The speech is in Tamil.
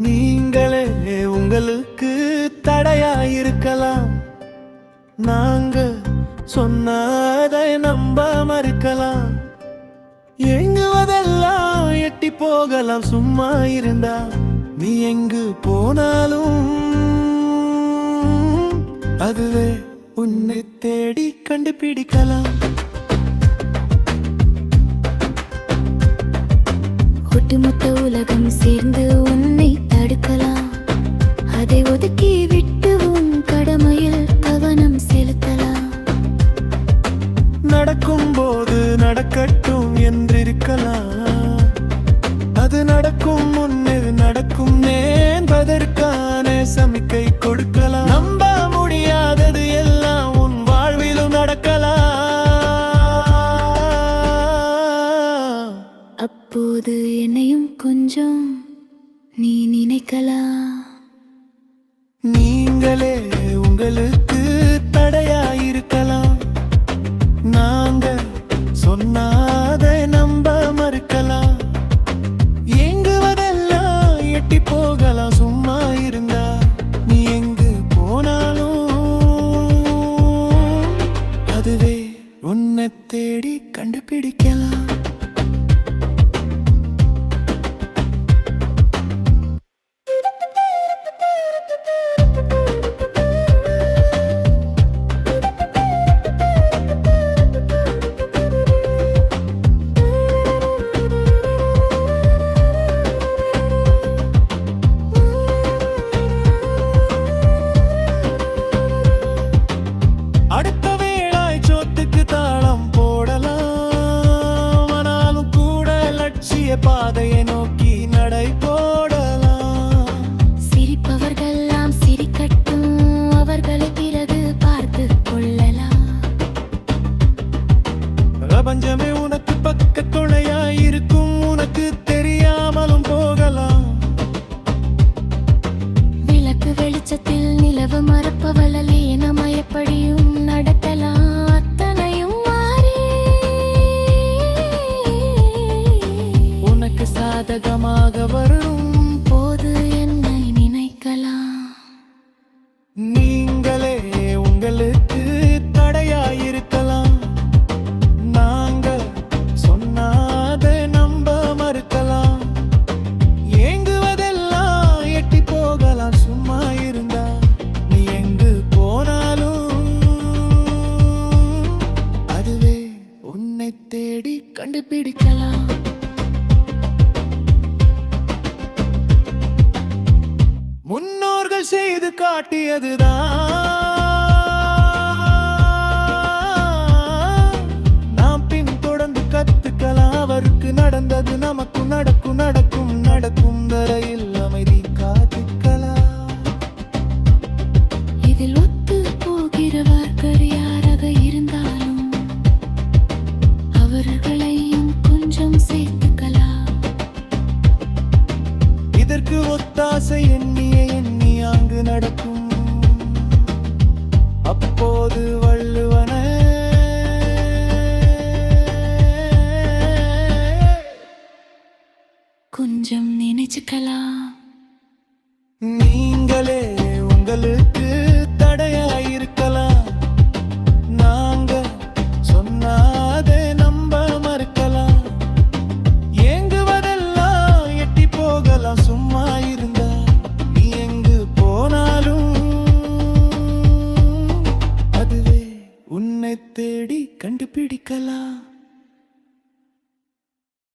நீங்களே உங்களுக்கு தடையாயிருக்கலாம். நாங்க சொன்னதை நம்ப மறுக்கலாம். எங்குவதெல்லாம் எட்டி போகலாம். சும்மா இருந்தா நீ எங்கு போனாலும் அதுவே உன்னை தேடி கண்டுபிடிக்கலாம். ஒட்டுமொத்த உலகம் சேர்ந்து உன்னை தடுக்கலாம். அதை ஒதுக்கி விட்டு உன் கடமையில் கவனம் செலுத்தலாம். நடக்கும் போது நடக்கட்டும் என்றிருக்கலாம். அது நடக்கும் முன்னே நடக்கும் என்பதற்கான சமிக்கை கொடுக்கலாம். நம்ப முடியாதது எல்லாம் உன் வாழ்விலும் நடக்கலாம். அப்போது என்னையும் கொஞ்சம் நீ நினைக்கலாம். நீங்களே உங்களுக்கு தடையாயிருக்கலாம். நாங்க சொன்னதை நம்ப மறுக்கலாம். எங்குவதெல்லாம் எட்டி போகலாம். சும்மா இருந்தா நீ எங்கு போனாலும் அதுவே உன்னை தேடி கண்டுபிடிக்கலாம். அடுத்த வேளாய் சோத்துக்கு தாளம் போடலாம். ஆனாலும் கூட லட்சிய பாதையை நோக்கி நடை போடலாம். சிரிப்பவர்கள்லாம் சிரிக்கட்டும், அவர்களை பிறகு பார்த்து கொள்ளலாம். பிரபஞ்சமே உனக்கு பக்க துணையாயிருக்கும். உனக்கு தெரியாமலும் போகலாம். விளக்கு வெளிச்சத்தில் நிலவு மறப்பவளல் ஏனமயப்படியும் நடக்கலாம். அத்தனையும் மாறி உனக்கு சாதகமாக வரும் போது என்னை நினைக்கலாம். நீங்களே உங்களுக்கு தடையாயிருக்கலாம். நாங்க சொன்னதை நம்ப மறுக்கலாம். ஏங்குவதெல்லாம் எட்டி போகலாம். சும்மா இருந்தா நீ எங்கு போனாலும் அதுவே உன்னை தேடி கண்டுபிடிக்கலாம். முன்னோர்கள் செய்து காட்டியதுதான் நாம் பின்தொடர்ந்து கத்துக்கலாம். அவருக்கு நடந்தது நமக்கு நடக்கும். நடக்கும் நடக்கும் வரையில் அமைதி காத்துக்கலாம். இதில் ஒத்து போகிறவர்கள் யாராக இருந்தாலும் அவர்களையும் கொஞ்சம் சேர்த்துக்கலாம். இதற்கு ஒத்தாசை எண்ணிய எண்ணி அங்கு நடக்கும். அப்போது வள்ளுவன கொஞ்சம் நினைச்சுக்கலாம். நீங்களே உங்களுக்கு தடையாயிருக்கலாம். நாங்க சொன்னதை நம்ப மறுக்கலாம். ஏங்குவதெல்லாம் எட்டி போகலாம். சும்மா இருந்தா நீ எங்கு போனாலும் அதுவே உன்னை தேடி கண்டுபிடிக்கலாம்.